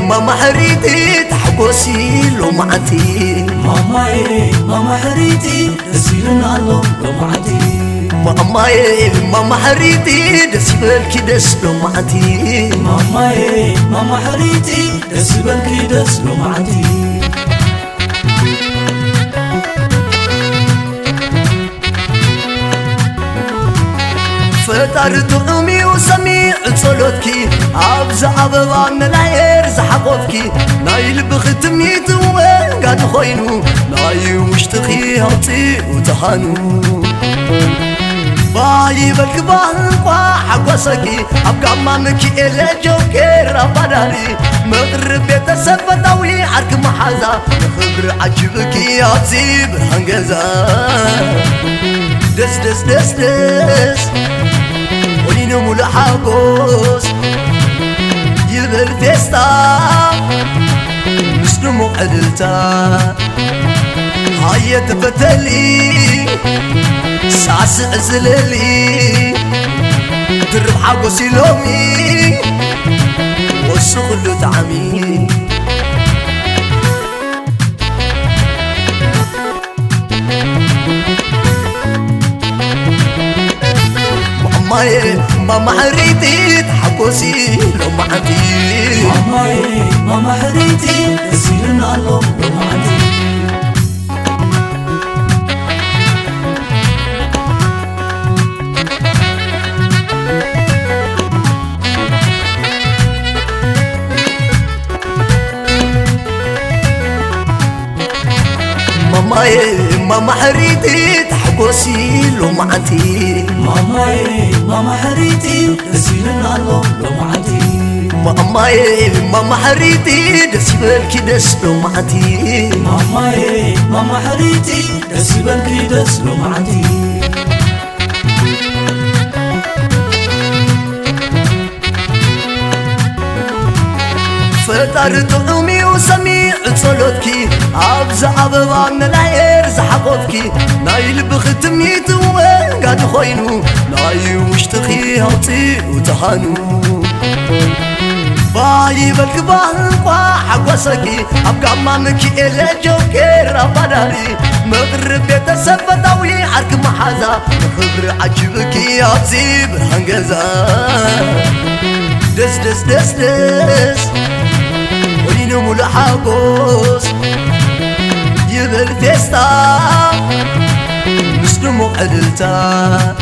ماما حريتي تحكوسي لومعتي ماما حريتي دسيلنا لومعتي ماما حريتي دسيبلكي دس لومعتي ماما حريتي دسيبلكي دس لومعتي فترت أمي وسميع صلوتكي عبز عببا ملاير زحقوفكي نايل بختميت وين قاد خوينو ناي وشتخي هاتي وتحانو باي بالكبان قا حقوسكي أبقى مامكي إلى جوكير أبدالي مغرب يتسبتاوي عرك محازا خبر عجبكي هاتي بهنجزا دس دس دس دس ولينو مول حاجوس يبل فيستا مسلمو عدلتا هاي تفتلي ساس ازللي درب حاجوسي لومي والشغل تعمي ماما حريتي تحكوسي لومعتي ماما حريتي دسيلنا لومعتي ماما حريتي تحكوسي لومعتي ماما حريتي دسيلنا لومعتي ماما حريتي دسيبلكي دس لومعتي ماما حريتي دسيبلكي دس لومعتي فترت أمي وسميع صلوتكي عبز عببا ملاير زحقوفكي نايل بختميت وين قاد خوينو ناي وشتخي هاتي وتحانو باي بالكبان قا حقوسكي أبقى مامكي إلى جوكير أبدالي مغرب يتسبتاوي عرك محازا خبر عجبكي هاتي بهنجزا دس دس دس دس ولينو مول حاجوس يبل فيستا مسلمو عدلتا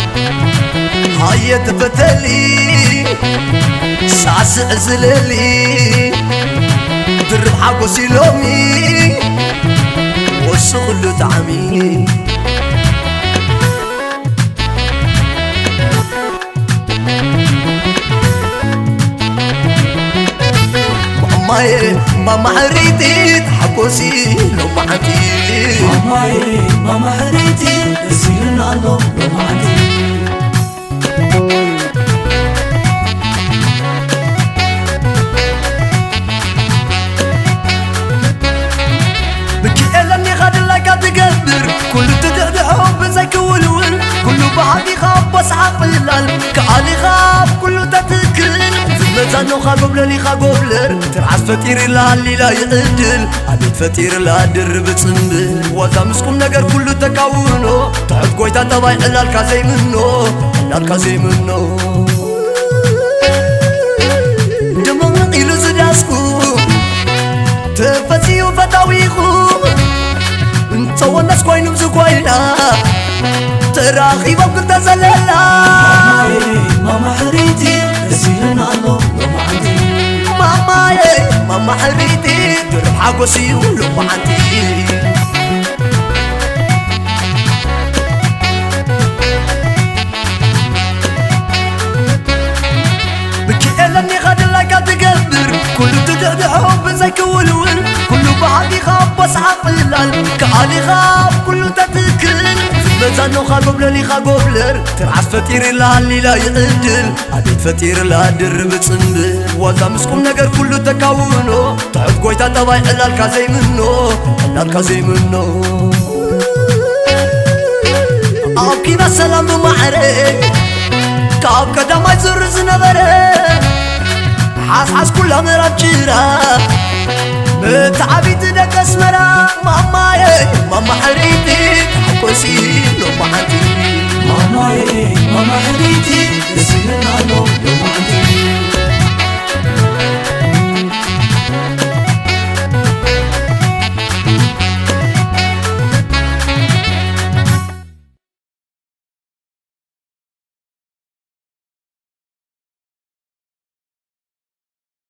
هاي تفتلي ساس ازللي درب حاجوسي لومي والشغل تعمي ماما حريتي تحكوسي لومعتي ماما حريتي دسيلنا لومعتي بكي إلني غادلك تقدر كل تدعو بزيك ولول كل بعد يخاف بس عقلال كعالي خاف كله تتكل مزانو خاقبلر خاقبلر ترعس فتير اللي لا يقدل عبيد فتير لا درب تصنبل وذا مسكم نقر كله تكاونو تعب قويتا تباي علالك زي منو علالك زي منو دمو إلو زداسكو تفتيو فتاويخو انتو الناس كوينو بزو كوينا تراخي بوكل تزللا ماما حريتي دسيلنا لومعتي ماما حريتي درب حاجوسي ولومعتي بكي إلني غادلك تقدر كل تدعو بزيك ولول كل بعد يخاف بس عقلال كعالي خاف كله تتكل مزانو خاقبلر ترعس فتير اللي لا يقدل عبيد فتير لا درب تصنبل وذا مسكم نقر كله تكاونو تعب قويتا تباي علالك زي منو علالك زي منو أوكي بسلام بمعري كاب كدام يزر زنبري عاس كلها مراب جرا بتعبيت دك اسمرا ماما حريتي تحكوسي لو ما عندي ماما حريتي